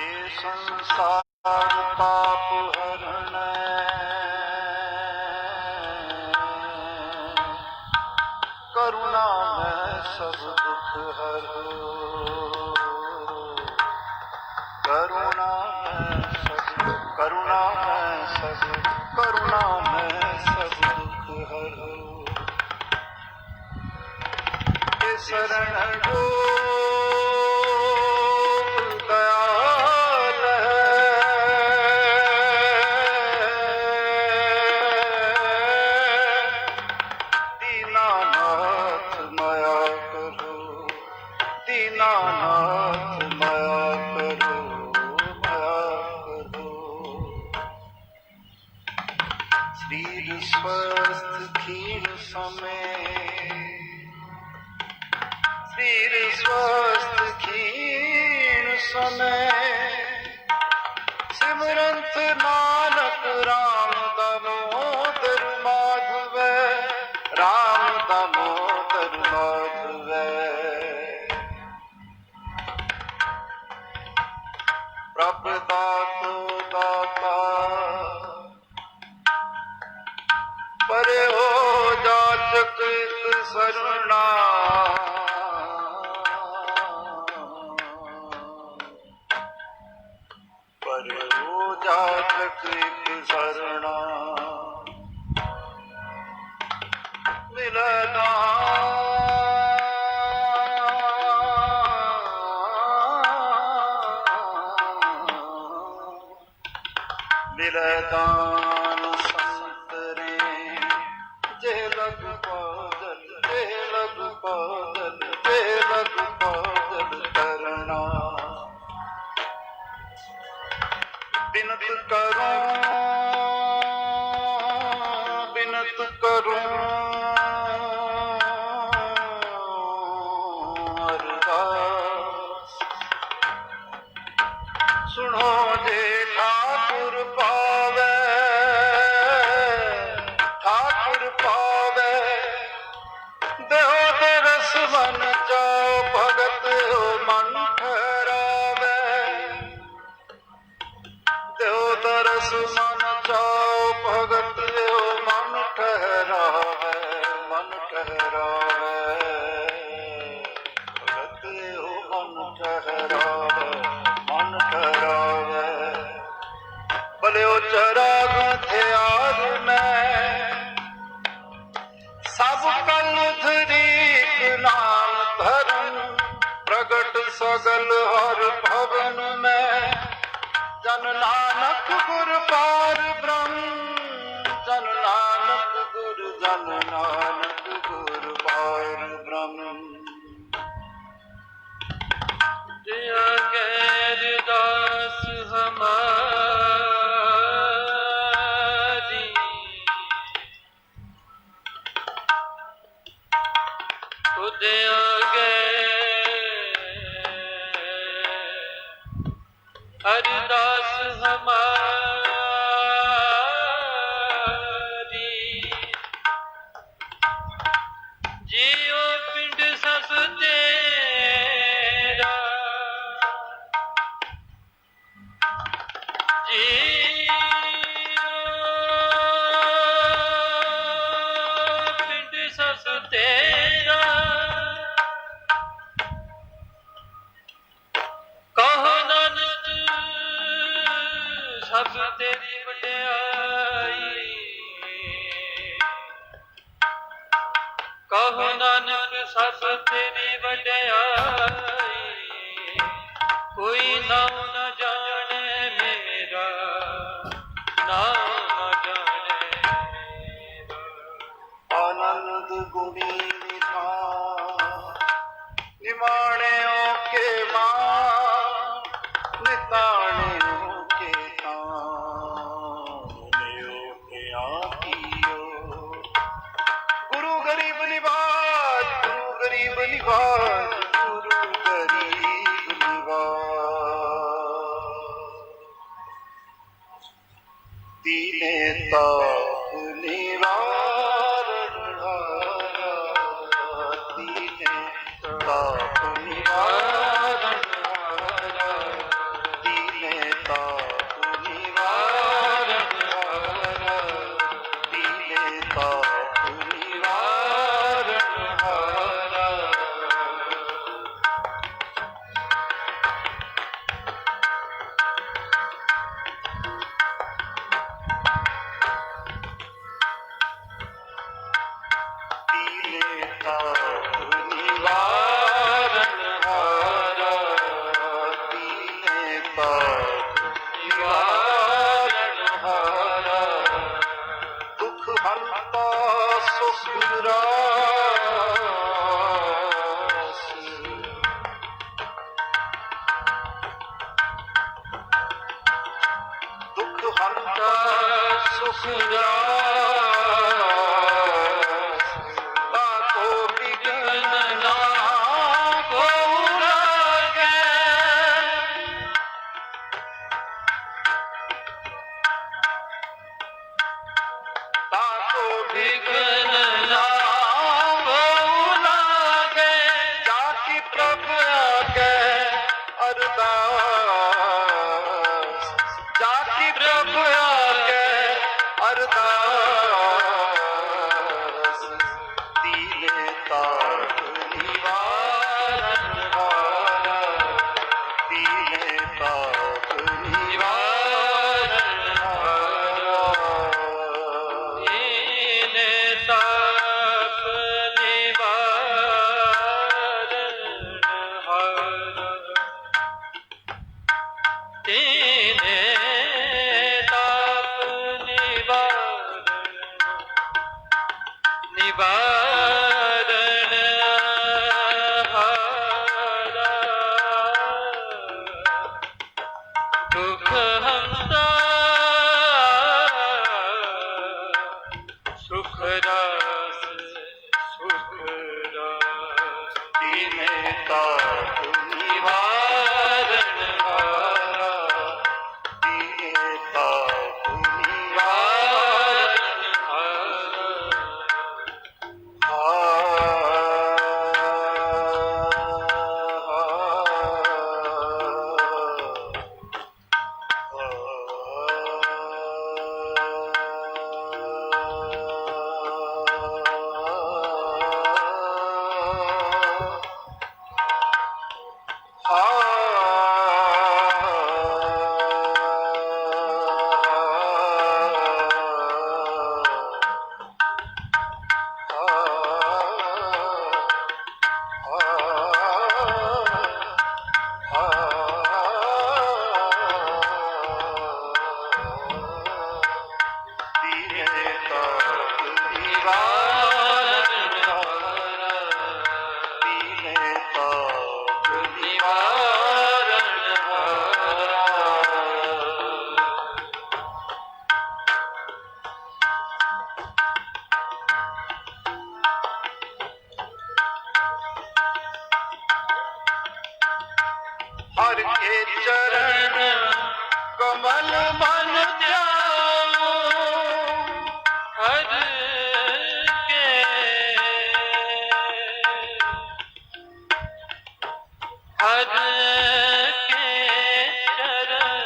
ये संसार ताप हरण करुणा में सब दुख हरो, करुणा में सब दुख हरो। ये शरण जो सिमरंत नानक राम दामोदर माधव, राम दामोदर माधव। प्रभ दातो दाता परे हो जाचक शरणा, शरणा मिलना मिलदान संतरे जे लग पागल, जे लग पागल, जे लग पागल करना। बिनत करूं अरदास, सुनो जे ठाकुर पावे, ठाकुर पावे। देहो दरस मन जाओ भगत हो मन ठहरावे, देहो दरस मन जाओ भगत हो मन ठहरावे, मन ठहरावे, भगत हो मन ठहरावे, मन ठहरावे। भले हो चराग थे आज में सब कल धरीक नाम धर्म, प्रगट सगल हर भवन में। जन नानक गुर पार ब्रह्म, जन नानक गुर, जन नानक गुर पार ब्रह्म। जया गैर दास हमारी, खुद आगे हरिदास हमारी। जियो पिंड सब तेरा, जियो पिंड सब तेरा। कहो नानक सब तेरी वड्याई, कहो नानक सब तेरी वड्याई। कोई नाम न जाने मेरा, नाम न जाने मेरा। आनंद गुणी निधान निमाणियों के मां, निताणियों के तान, के आतियो। गुरु गरीब निवाज, गुरु गरीब निवाज, गुरु गरीब निवाज। दीने ताप निवारण हारा, दीने ताप निवारण हारा, दीने ताप निवारण हारा, दुख हंता सुख रास, दुख हंता सुख रास, ताको विघ्न ना को लागे, ताको विघ्न ना को लागे, जाकी प्रभु आगे अरदास, जाकी प्रभु आगे अरदास, दीने ताप निवारण हारा, दीने ताप निवारण हारा, दीने ताप निवारण हारा, दीने ताप निवारण हारा, दुख हंता सुख रास, सुख रास, दीने ताप निवारण हारा, दीने ताप निवारण हर के चरण कमल मन ध्याओ, हर के चरण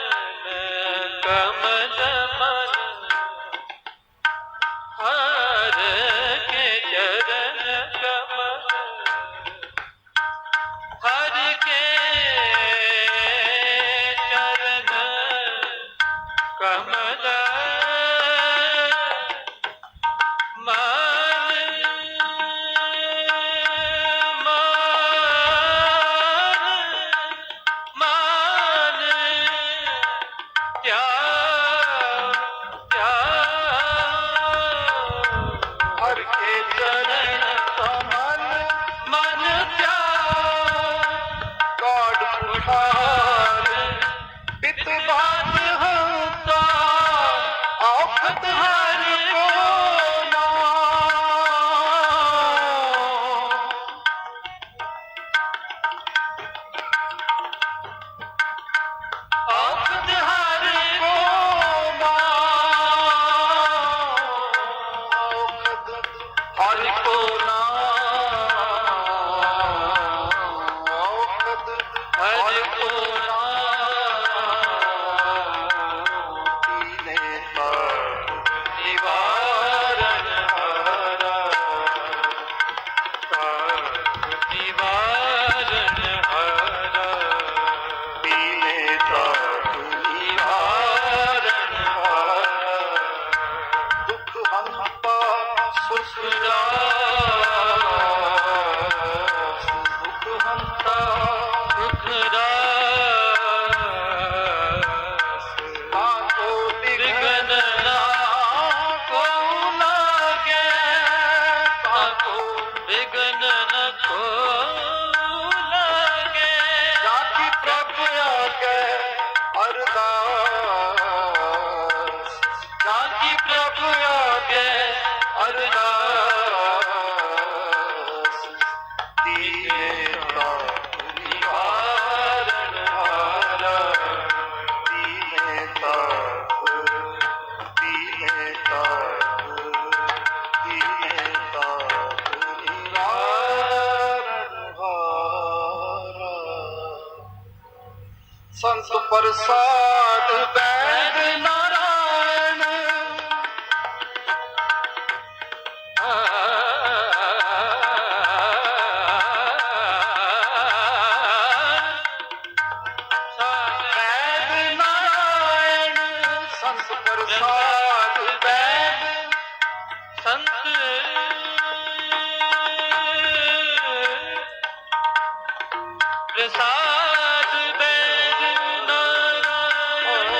कमल मन, हर के चरण कमल, हर के चरण कमल, मान मान मान त्याग ਸੰਤ ਪ੍ਰਸਾਦ ਬੈਦ ਨਾਰਾਇਣ ਬੈਦ ਨਾਰਾਇਣ ਸੰਤ ਪ੍ਰਸਾਦ ਬੈਦ ਸੰਤ ਪ੍ਰਸਾਦ ਬੈਦ ਨਾਰਾਇਣ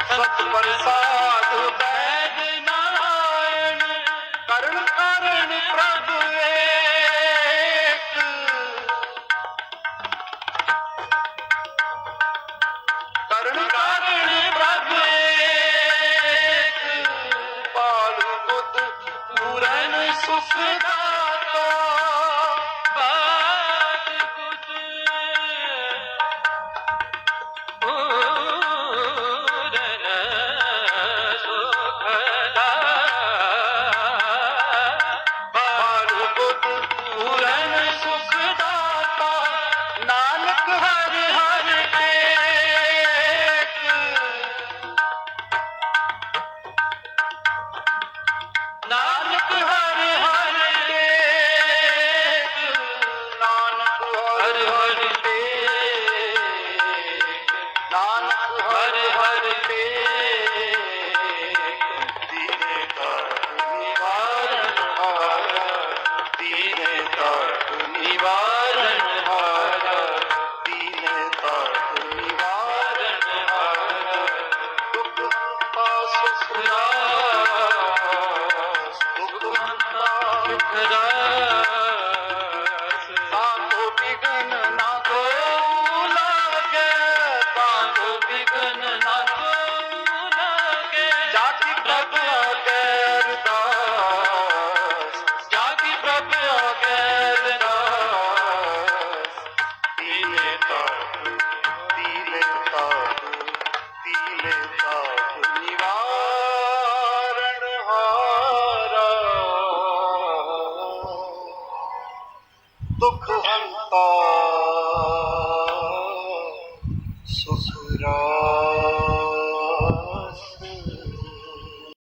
ਸਤ ਪ੍ਰਸਾਦ ਬੈਦ ਨਾਰਾਇਣ ਕਰਨ ਕਾਰਨ ਪ੍ਰਭ ਏਕ ਕਰਨ ਕਾਰਨ ਪ੍ਰਭ ਏਕ ਪਾਲ ਬੁੱਧ ਪੂਰਨ ਸੁਖ ਦਾਤਾ ਬਾਦ ਗੁਦ ਪੂਰਨ ਸੁਖ ਪਾਲ ਬੁੱਧ ਪੂਰਨ ਸੁਖ ਦਾਤਾ ਨਾਨਕ ਹਰ ਹਰ ਟੇਕ ਨਾਨਕ ਹਰ ਹਰ ਟੇਕ ਨਾਨਕ ਹਰ ਹਰ ਟੇਕ ਨਾਨਕ ਹਰ ਹਰ ਟੇਕ ਦੀਨੇ ਤਾਪ ਨਿਵਾਰਨ ਹਾਰਾ ਦੀਨੇ ਤਾਪ ਨਿਵਾਰਨ ਹਾਰਾ ਦੀਨੇ ਤਾਪ ਨਿਵਾਰਨ ਹਾਰਾ ਦੁਖ ਪਾਸ ਸੁਖਦਾਸ ਦੁਖ ਪਾਸ ਤਾਕੋ ਬਿਗਨ ਨਾ ਕੋ ਲਾਗੇ ਤਾਕੋ ਬਿਗਨ ਨਾ ਕੋ ਲਾਗੇ ਜਾਤੀ ਪ੍ਰਭ ਆਗੇ ਅਰਦਾਸ ਜਾਤੀ ਪ੍ਰਭ ਆਗੇ ਅਰਦਾਸ ਤੀਲੇ ਤਾਪ ਤੀਲੇ ਤਾਪ ਤੀਲੇ ਤਾਪ ਨਿਵਾਰਨ ਹਾਰਾ ਦੁਖ ਹੰਤਾ ਸੁਖ ਰਾ